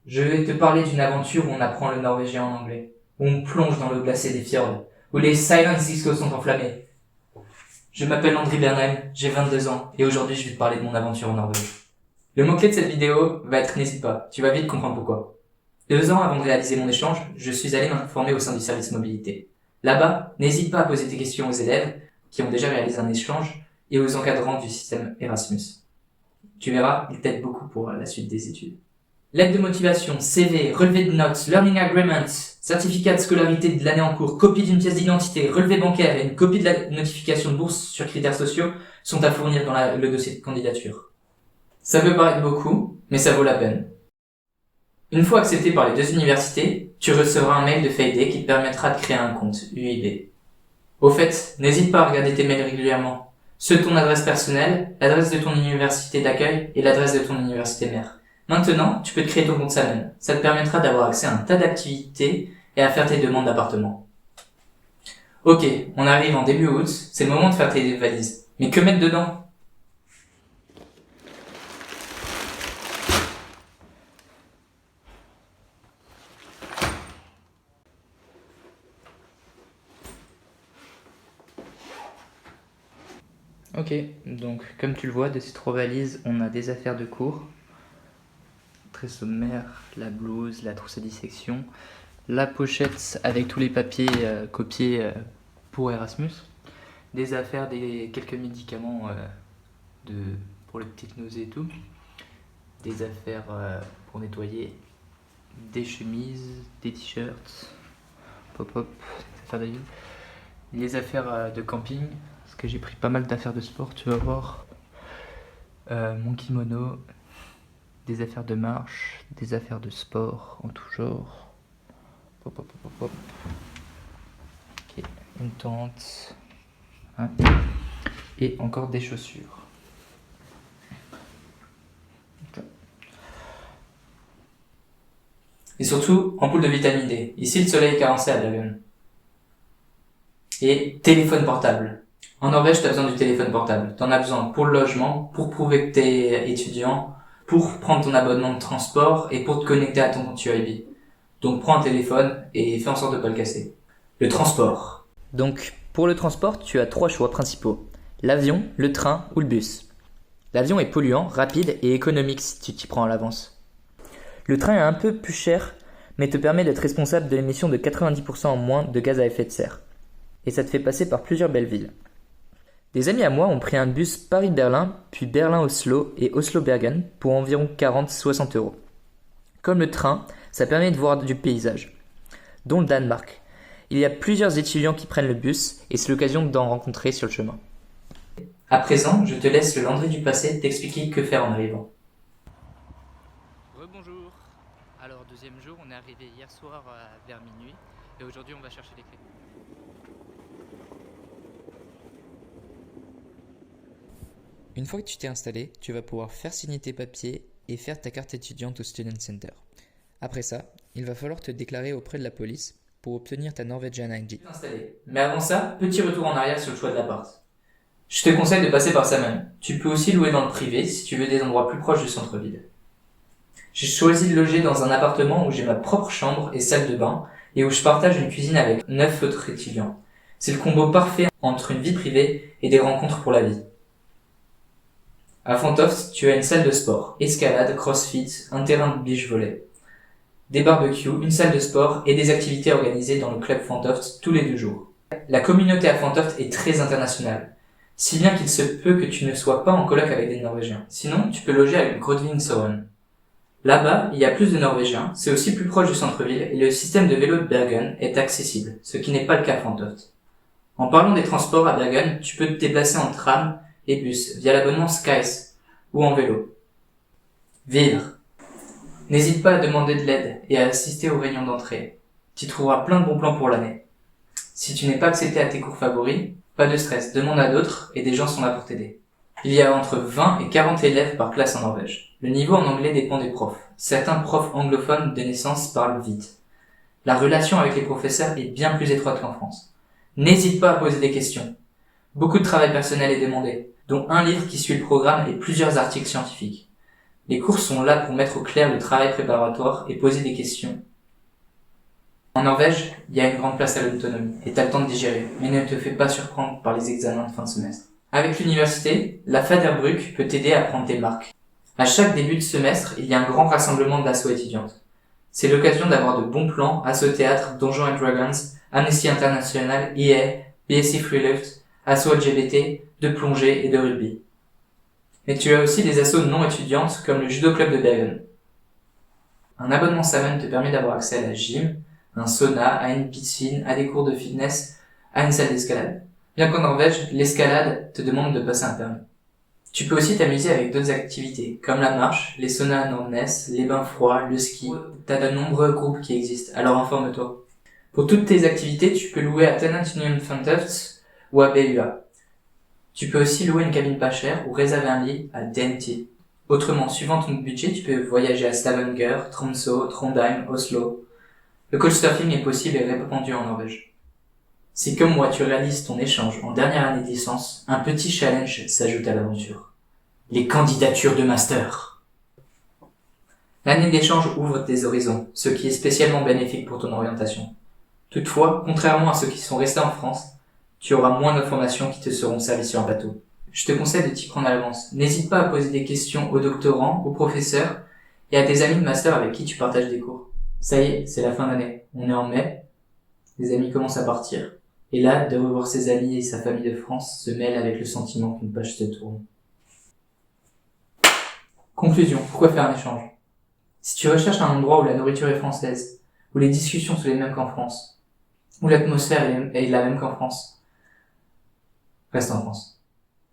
Je vais te parler d'une aventure où on apprend le norvégien en anglais, où on plonge dans l'eau glacée des fjords, où les silent discos sont enflammés. Je m'appelle André Bernheim, j'ai 22 ans, et aujourd'hui je vais te parler de mon aventure en Norvège. Le mot-clé de cette vidéo va être n'hésite pas, tu vas vite comprendre pourquoi. 2 ans avant de réaliser mon échange, je suis allé m'informer au sein du service mobilité. Là-bas, n'hésite pas à poser tes questions aux élèves qui ont déjà réalisé un échange et aux encadrants du système Erasmus. Tu verras, ils t'aident beaucoup pour la suite des études. Lettre de motivation, CV, relevé de notes, learning agreement, certificat de scolarité de l'année en cours, copie d'une pièce d'identité, relevé bancaire et une copie de la notification de bourse sur critères sociaux sont à fournir dans le dossier de candidature. Ça peut paraître beaucoup, mais ça vaut la peine. Une fois accepté par les 2 universités, tu recevras un mail de Fayday qui te permettra de créer un compte UIB. Au fait, n'hésite pas à regarder tes mails régulièrement. Ceux de ton adresse personnelle, l'adresse de ton université d'accueil et l'adresse de ton université mère. Maintenant, tu peux te créer ton compte Salmon. Ça te permettra d'avoir accès à un tas d'activités et à faire tes demandes d'appartement. Ok, on arrive en début août, c'est le moment de faire tes valises. Mais que mettre dedans ? Ok, donc comme tu le vois, de ces 3 valises, on a des affaires de cours, très sommaire, la blouse, la trousse à dissection, la pochette avec tous les papiers copiés pour Erasmus, des affaires, quelques médicaments pour les petites nausées et tout, des affaires pour nettoyer, des chemises, des t-shirts, pop-up, des affaires de vie, les affaires de camping, parce que j'ai pris pas mal d'affaires de sport, tu vas voir, mon kimono, des affaires de marche, des affaires de sport en tout genre. Pop, pop, pop, pop. Ok, une tente. Hein. Et encore des chaussures. Okay. Et surtout, ampoule de vitamine D. Ici, le soleil est carencé à Bergen. Et téléphone portable. En Norvège, t'as besoin du téléphone portable. T'en as besoin pour le logement, pour prouver que t'es étudiant, pour prendre ton abonnement de transport et pour te connecter à ton compte UIB. Donc prends un téléphone et fais en sorte de pas le casser. Le transport. Donc pour le transport, tu as 3 choix principaux. L'avion, le train ou le bus. L'avion est polluant, rapide et économique si tu t'y prends à l'avance. Le train est un peu plus cher, mais te permet d'être responsable de l'émission de 90% en moins de gaz à effet de serre. Et ça te fait passer par plusieurs belles villes. Des amis à moi ont pris un bus Paris-Berlin, puis Berlin-Oslo et Oslo-Bergen pour environ 40-60 €. Comme le train, ça permet de voir du paysage, dont le Danemark. Il y a plusieurs étudiants qui prennent le bus et c'est l'occasion d'en rencontrer sur le chemin. À présent, je te laisse le Landry du passé t'expliquer que faire en arrivant. Rebonjour. Alors, 2e jour, on est arrivé hier soir vers minuit et aujourd'hui on va chercher les clés. Une fois que tu t'es installé, tu vas pouvoir faire signer tes papiers et faire ta carte étudiante au Student Center. Après ça, il va falloir te déclarer auprès de la police pour obtenir ta Norwegian ID. Installé. Mais avant ça, petit retour en arrière sur le choix de l'appart. Je te conseille de passer par Salmon. Tu peux aussi louer dans le privé si tu veux des endroits plus proches du centre-ville. J'ai choisi de loger dans un appartement où j'ai ma propre chambre et salle de bain et où je partage une cuisine avec 9 autres étudiants. C'est le combo parfait entre une vie privée et des rencontres pour la vie. À Fantoft, tu as une salle de sport, escalade, crossfit, un terrain de beach volley, des barbecues, une salle de sport et des activités organisées dans le club Fantoft tous les 2 jours. La communauté à Fantoft est très internationale, si bien qu'il se peut que tu ne sois pas en coloc avec des Norvégiens. Sinon, tu peux loger avec Grodvingsoren. Là-bas, il y a plus de Norvégiens, c'est aussi plus proche du centre-ville et le système de vélo de Bergen est accessible, ce qui n'est pas le cas à Fantoft. En parlant des transports à Bergen, tu peux te déplacer en tram et bus via l'abonnement Skies ou en vélo. Vivre. N'hésite pas à demander de l'aide et à assister aux réunions d'entrée. Tu trouveras plein de bons plans pour l'année. Si tu n'es pas accepté à tes cours favoris, pas de stress, demande à d'autres et des gens sont là pour t'aider. Il y a entre 20 et 40 élèves par classe en Norvège. Le niveau en anglais dépend des profs. Certains profs anglophones de naissance parlent vite. La relation avec les professeurs est bien plus étroite qu'en France. N'hésite pas à poser des questions. Beaucoup de travail personnel est demandé, dont un livre qui suit le programme et plusieurs articles scientifiques. Les cours sont là pour mettre au clair le travail préparatoire et poser des questions. En Norvège, il y a une grande place à l'autonomie et t'as le temps de digérer, mais ne te fais pas surprendre par les examens de fin de semestre. Avec l'université, la Faderbruk peut t'aider à prendre tes marques. À chaque début de semestre, il y a un grand rassemblement d'assauts étudiantes. C'est l'occasion d'avoir de bons plans, Asso Théâtre, Donjons & Dragons, Amnesty International, EA, BSC Freelift, Asso LGBT, de plongée et de rugby. Mais tu as aussi des assos non étudiantes comme le Judo Club de Bergen. Un abonnement Salmon te permet d'avoir accès à la gym, un sauna, à une piscine, à des cours de fitness, à une salle d'escalade. Bien qu'en Norvège, l'escalade te demande de passer un permis. Tu peux aussi t'amuser avec d'autres activités, comme la marche, les saunas à Nordnes, les bains froids, le ski. T'as de nombreux groupes qui existent, alors informe-toi. Pour toutes tes activités, tu peux louer à Tenant Union Fantoft ou à BUA. Tu peux aussi louer une cabine pas chère ou réserver un lit à DNT. Autrement, suivant ton budget, tu peux voyager à Stavanger, Tromsø, Trondheim, Oslo. Le couchsurfing est possible et répandu en Norvège. Si comme moi tu réalises ton échange en dernière année de licence, un petit challenge s'ajoute à l'aventure. Les candidatures de master. L'année d'échange ouvre tes horizons, ce qui est spécialement bénéfique pour ton orientation. Toutefois, contrairement à ceux qui sont restés en France, tu auras moins d'informations qui te seront servies sur un bateau. Je te conseille de t'y prendre à l'avance. N'hésite pas à poser des questions aux doctorants, aux professeurs et à tes amis de master avec qui tu partages des cours. Ça y est, c'est la fin d'année. On est en mai. Les amis commencent à partir. Et là, de revoir ses amis et sa famille de France se mêle avec le sentiment qu'une page se tourne. Conclusion. Pourquoi faire un échange? Si tu recherches un endroit où la nourriture est française, où les discussions sont les mêmes qu'en France, où l'atmosphère est la même qu'en France, reste en France.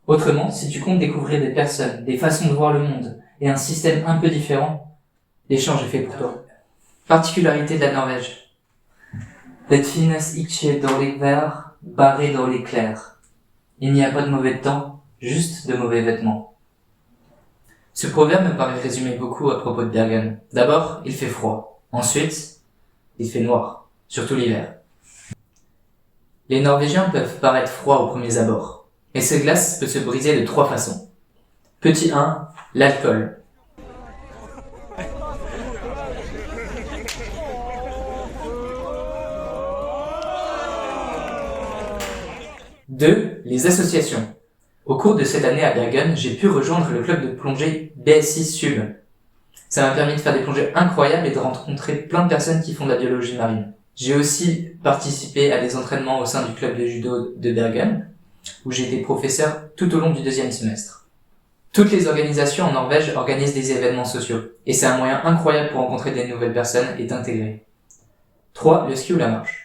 Autrement, si tu comptes découvrir des personnes, des façons de voir le monde et un système un peu différent, l'échange est fait pour toi. Particularité de la Norvège. Det finnes ikke dårlig vær, bare dårlig klær. Il n'y a pas de mauvais temps, juste de mauvais vêtements. Ce proverbe me paraît résumer beaucoup à propos de Bergen. D'abord, il fait froid. Ensuite, il fait noir, surtout l'hiver. Les Norvégiens peuvent paraître froids aux premiers abords, et ce glace peut se briser de 3 façons. Petit 1, l'alcool. 2, les associations. Au cours de cette année à Bergen, j'ai pu rejoindre le club de plongée BSI Sub. Ça m'a permis de faire des plongées incroyables et de rencontrer plein de personnes qui font de la biologie marine. J'ai aussi participé à des entraînements au sein du club de judo de Bergen, où j'ai été professeur tout au long du 2e semestre. Toutes les organisations en Norvège organisent des événements sociaux, et c'est un moyen incroyable pour rencontrer des nouvelles personnes et t'intégrer. 3, le ski ou la marche.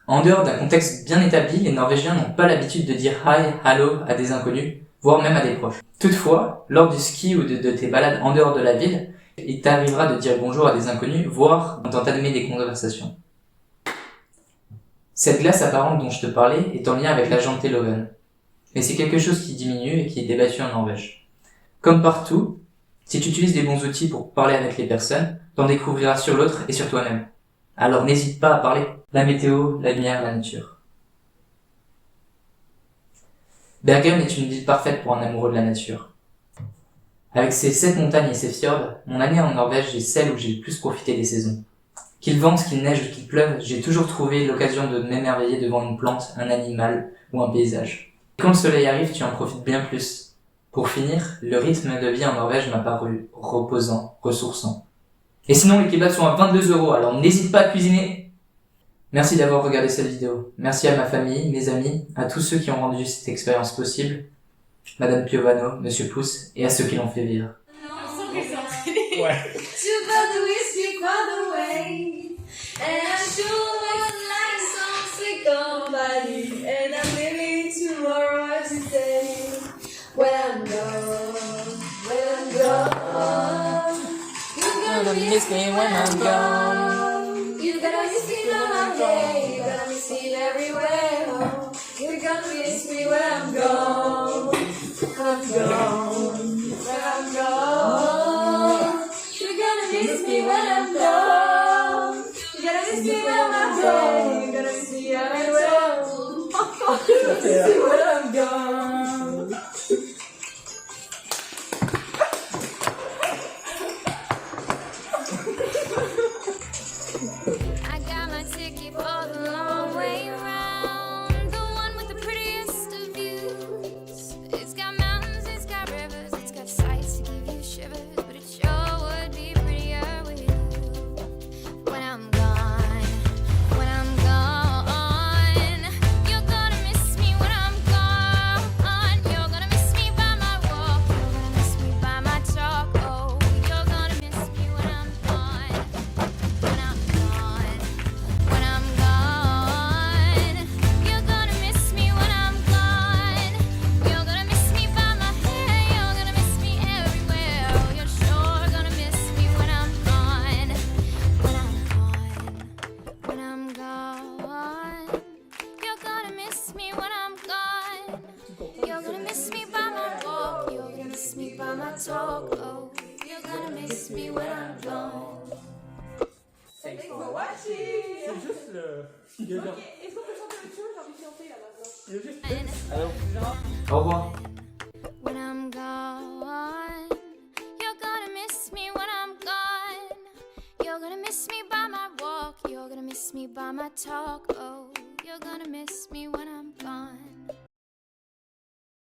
En dehors d'un contexte bien établi, les Norvégiens n'ont pas l'habitude de dire hi, hello à des inconnus, voire même à des proches. Toutefois, lors du ski ou de tes balades en dehors de la ville, il t'arrivera de dire bonjour à des inconnus, voire d'entamer des conversations. Cette glace apparente dont je te parlais est en lien avec la janteloven. Mais c'est quelque chose qui diminue et qui est débattu en Norvège. Comme partout, si tu utilises des bons outils pour parler avec les personnes, t'en découvriras sur l'autre et sur toi-même. Alors n'hésite pas à parler. La météo, la lumière, la nature. Bergen est une ville parfaite pour un amoureux de la nature. Avec ses 7 montagnes et ses fjords, mon année en Norvège est celle où j'ai le plus profité des saisons. Qu'il vente, qu'il neige ou qu'il pleuve, j'ai toujours trouvé l'occasion de m'émerveiller devant une plante, un animal ou un paysage. Quand le soleil arrive, tu en profites bien plus. Pour finir, le rythme de vie en Norvège m'a paru reposant, ressourçant. Et sinon, les kebabs sont à 22 €, alors n'hésite pas à cuisiner. Merci d'avoir regardé cette vidéo. Merci à ma famille, mes amis, à tous ceux qui ont rendu cette expérience possible, Madame Piovano, Monsieur Pouce, et à ceux qui l'ont fait vivre. Ouais. Miss me when I'm gone. You gotta miss me now I'm gay. You gotta miss me everywhere. You gotta miss me when I'm gone. I'm gone. When I'm gonna miss me when I'm gone. You gotta miss me when I'm gone. You gotta miss me everywhere. You gotta miss me when I'm gone. me when I'm gone. Thanks for for watching. C'est juste le. Il y a genre- Ok, est-ce qu'on peut chanter autre chose? J'ai envie de chanter là maintenant. il y a juste- Au revoir. When I'm gone, you're gonna miss me when I'm gone. You're gonna miss me by my walk. You're gonna miss me by my talk. Oh, you're gonna miss me when I'm gone.